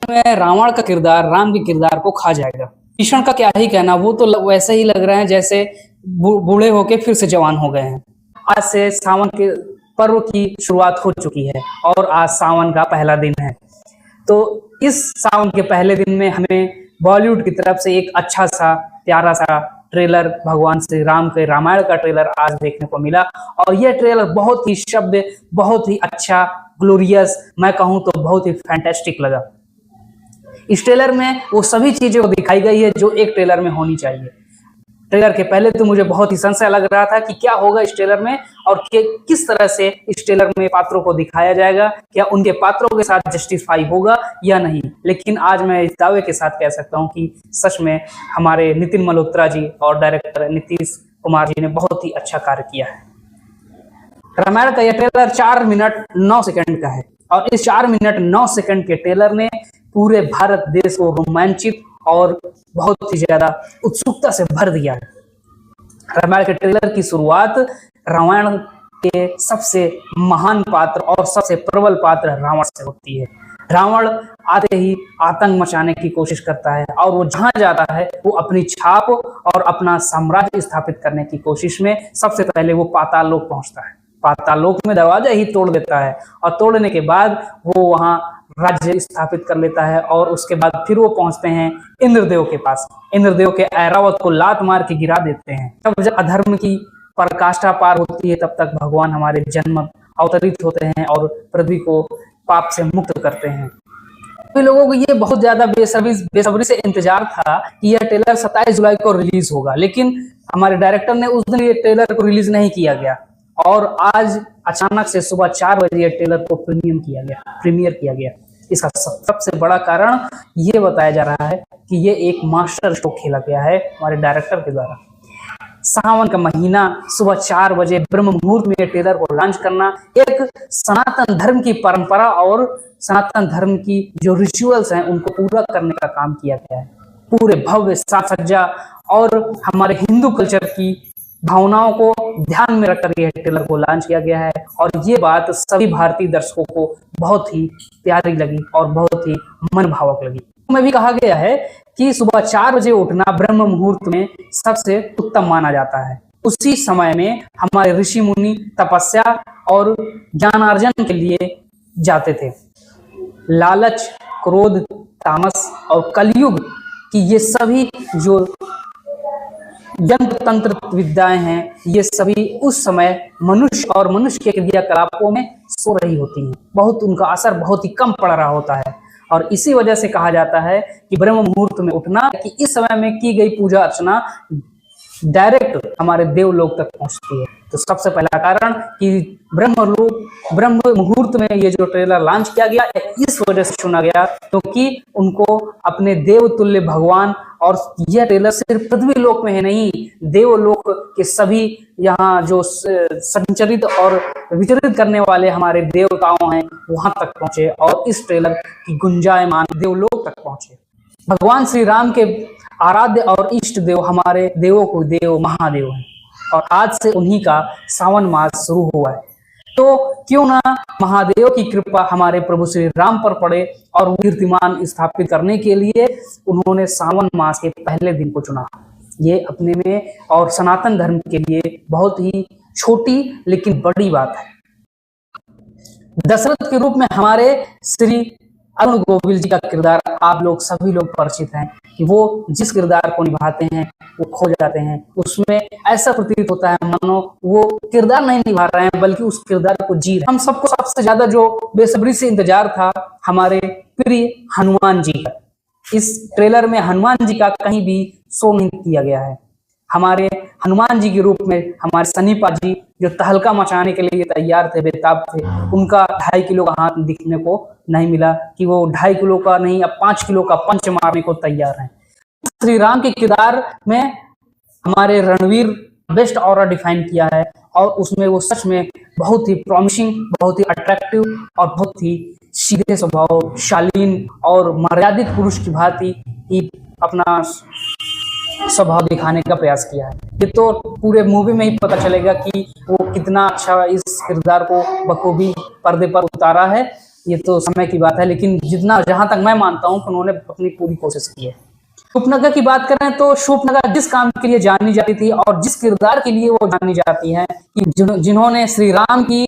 में रावण का किरदार राम के किरदार को खा जाएगा। भीषण का क्या ही कहना, वो तो वैसे ही लग रहे हैं जैसे बूढ़े होके फिर से जवान हो गए हैं। आज से सावन के पर्व की शुरुआत हो चुकी है और आज सावन का पहला दिन है। तो इस सावन के पहले दिन में हमें बॉलीवुड की तरफ से एक अच्छा सा प्यारा सा ट्रेलर भगवान श्री राम के रामायण का ट्रेलर आज देखने को मिला और यह ट्रेलर बहुत ही शब्द, बहुत ही अच्छा, ग्लोरियस, मैं कहूं तो बहुत ही फैंटास्टिक लगा। इस ट्रेलर में वो सभी चीजें दिखाई गई है जो एक ट्रेलर में होनी चाहिए। ट्रेलर के पहले तो मुझे बहुत ही संशय लग रहा था कि क्या होगा इस ट्रेलर में और किस तरह से इस ट्रेलर में पात्रों को दिखाया जाएगा, क्या उनके पात्रों के साथ जस्टिफाई होगा या नहीं। लेकिन आज मैं इस दावे के साथ कह सकता हूं कि सच में हमारे नितिन मल्होत्रा जी और डायरेक्टर नीतीश कुमार जी ने बहुत ही अच्छा कार्य किया है। रामायण का यह ट्रेलर 4 मिनट 9 सेकंड का है और इस 4 मिनट 9 सेकंड के ट्रेलर ने पूरे भारत देश को रोमांचित और बहुत ही ज्यादा उत्सुकता से भर दिया है। रामायण के ट्रेलर की शुरुआत रामायण के सबसे महान पात्र और सबसे प्रबल पात्र रावण से होती है। रावण आते ही आतंक मचाने की कोशिश करता है और वो जहां जाता है वो अपनी छाप और अपना साम्राज्य स्थापित करने की कोशिश में सबसे पहले वो पाताल लोक पहुंचता है। पाताल लोक में दरवाजा ही तोड़ देता है और तोड़ने के बाद वो वहां राज्य स्थापित कर लेता है और उसके बाद फिर वो पहुंचते हैं इंद्रदेव के पास। इंद्रदेव के ऐरावत को लात मार के गिरा देते हैं। तब जब अधर्म की पराकाष्ठा पार होती है तब तक भगवान हमारे जन्म अवतरित होते हैं और पृथ्वी को पाप से मुक्त करते हैं। तो लोगों को ये बहुत ज्यादा बेसब्री से इंतजार था कि यह ट्रेलर 27 जुलाई को रिलीज होगा, लेकिन हमारे डायरेक्टर ने उस दिन ये ट्रेलर को रिलीज नहीं किया गया और आज अचानक से सुबह 4 बजे ट्रेलर को प्रीमियर किया गया। इसका सबसे बड़ा कारण ये बताया जा रहा है कि ये एक मास्टर स्ट्रोक खेला गया है हमारे डायरेक्टर के द्वारा। सावन का महीना सुबह 4 बजे ब्रह्म मुहूर्त में ट्रेलर को लॉन्च करना एक सनातन धर्म की परंपरा और सनातन धर्म की जो रिचुअल्स हैं उनको पूरा करने का काम किया गया है। पूरे भव्य साज सज्जा और हमारे हिंदू कल्चर की भावनाओं को ध्यान में रखकर यह ट्रेलर को लॉन्च किया गया है और ये बात सभी भारतीय दर्शकों को बहुत ही प्यारी लगी और बहुत ही मनभावक लगी। में भी कहा गया है कि सुबह 4 बजे उठना ब्रह्म मुहूर्त में सबसे उत्तम माना जाता है। उसी समय में हमारे ऋषि मुनि तपस्या और ज्ञानार्जन के लिए जाते थे। लालच, क्रोध, तामस और कलयुग की ये सभी जो यंत्र तंत्र विद्याएं हैं ये सभी उस समय मनुष्य और मनुष्य के क्रियाकलापों में सो रही होती हैं। बहुत उनका असर बहुत ही कम पड़ रहा होता है और इसी वजह से कहा जाता है कि ब्रह्म मुहूर्त में उठना, कि इस समय में की गई पूजा अर्चना डायरेक्ट हमारे देवलोक तक पहुंचती है। तो सबसे पहला कारण कि ब्रह्म मुहूर्त में ये जो ट्रेलर लॉन्च किया गया इस वजह से चुना गया क्योंकि उनको अपने देव तुल्य भगवान, और यह ट्रेलर सिर्फ पृथ्वी लोक में है नहीं, देवलोक के सभी यहाँ जो संचरित और विचरित करने वाले हमारे देवताओं हैं वहां तक पहुंचे और इस ट्रेलर की गुंजायमान देवलोक तक पहुंचे। भगवान श्री राम के आराध्य और इष्ट देव हमारे देवों को देव महादेव हैं और आज से उन्हीं का सावन मास शुरू हुआ है। तो क्यों ना महादेव की कृपा हमारे प्रभु श्री राम पर पड़े और वो कीर्तिमान स्थापित करने के लिए उन्होंने सावन मास के पहले दिन को चुना। ये अपने में और सनातन धर्म के लिए बहुत ही छोटी लेकिन बड़ी बात है। दशरथ के रूप में हमारे श्री अरुण गोविल जी का किरदार आप लोग सभी लोग परिचित हैं कि वो जिस किरदार को निभाते हैं वो खो जाते हैं। उसमें ऐसा प्रतीत होता है मानो वो किरदार नहीं निभा रहे हैं बल्कि उस किरदार को जी रहे हैं। हम सबको सबसे ज्यादा जो बेसब्री से इंतजार था हमारे प्रिय हनुमान जी का। इस ट्रेलर में हनुमान जी का कहीं भी शो नहीं किया गया है। हमारे हनुमान जी के रूप में हमारे सनीपा जी जो तहलका मचाने के लिए तैयार थे, बेताब थे, उनका 2.5 किलो का हाथ दिखने को नहीं मिला कि वो 2.5 किलो का नहीं अब 5 किलो का पंच मारने को तैयार हैं। श्री राम के किरदार में हमारे रणवीर बेस्ट ऑरा डिफाइन किया है और उसमें वो सच में बहुत ही प्रॉमिसिंग, बहुत ही अट्रैक्टिव और बहुत ही सीधे स्वभाव, शालीन और मर्यादित पुरुष की भांति ही अपना स्वभाव दिखाने का प्रयास किया है। ये तो पूरे मूवी में ही पता चलेगा कि वो कितना अच्छा इस किरदार को बखूबी पर्दे पर उतारा है ये तो समय की बात है, लेकिन जितना जहां तक मैं मानता हूं कि उन्होंने अपनी पूरी कोशिश की है। शूर्पणखा की बात करें तो शूर्पणखा जिस काम के लिए जानी जाती थी और जिस किरदार के लिए वो जानी जाती है कि जिन्होंने श्री राम की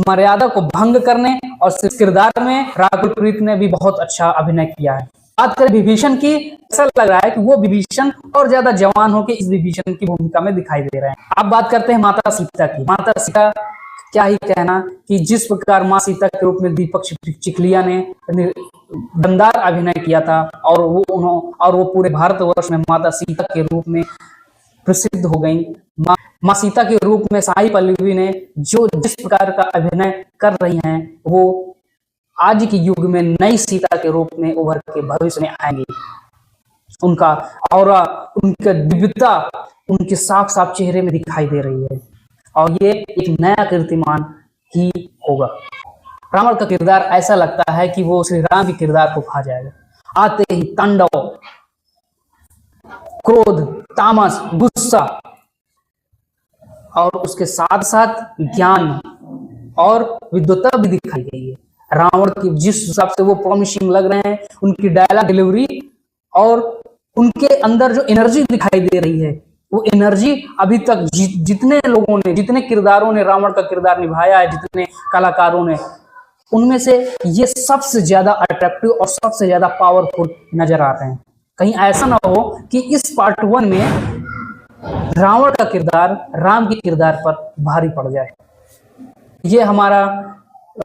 मर्यादा को भंग करने, और इस किरदार में राघव प्रीत ने भी बहुत अच्छा अभिनय किया है। बात करें विभीषण की, ऐसा लग रहा है कि वो विभीषण और ज्यादा जवान होकर इस विभीषण की भूमिका में दिखाई दे रहे हैं। अब बात करते हैं माता सीता की। माता सीता क्या ही कहना कि जिस प्रकार माँ सीता के रूप में दीपक चिखलिया ने दमदार अभिनय किया था, और वो पूरे भारतवर्ष में माता सीता के रूप में प्रसिद्ध हो गई। माँ सीता के रूप में साई पल्लवी ने जो जिस प्रकार का अभिनय कर रही हैं, वो आज के युग में नई सीता के रूप में उभर के भविष्य में आएंगी। उनका औरा, उनका दिव्यता उनके साफ साफ चेहरे में दिखाई दे रही है, और ये एक नया कीर्तिमान ही होगा। रावण का किरदार ऐसा लगता है कि वो श्री राम के किरदार को खा जाएगा। आते ही तांडव, क्रोध, तामस, गुस्सा, और उसके साथ साथ ज्ञान और विद्वता भी दिखाई गई है। रावण की जिस हिसाब से वो प्रॉमिसिंग लग रहे हैं, उनकी डायलॉग डिलीवरी और उनके अंदर जो एनर्जी दिखाई दे रही है, वो एनर्जी अभी तक जितने लोगों ने, जितने किरदारों ने रावण का किरदार निभाया है, जितने कलाकारों ने, उनमें से ये सबसे ज्यादा अट्रैक्टिव और सबसे ज्यादा पावरफुल नजर आ रहे हैं। कहीं ऐसा ना हो कि इस पार्ट 1 में रावण का किरदार राम के किरदार पर भारी पड़ जाए। ये हमारा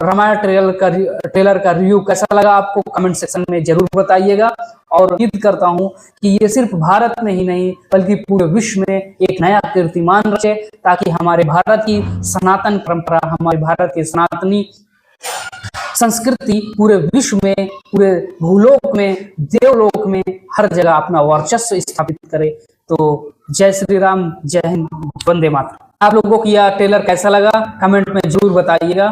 रामायण ट्रेलर का रिव्यू कैसा लगा आपको कमेंट सेक्शन में जरूर बताइएगा, और उम्मीद करता हूं कि ये सिर्फ भारत में ही नहीं बल्कि पूरे विश्व में एक नया कीर्तिमान रचे, ताकि हमारे भारत की सनातन परंपरा, हमारे भारत की सनातनी संस्कृति पूरे विश्व में, पूरे भूलोक में, देवलोक में हर जगह अपना वर्चस्व स्थापित करे। तो जय श्री राम, जय हिंद, वंदे मातरम। आप लोगों को यह ट्रेलर कैसा लगा कमेंट में जरूर बताइएगा।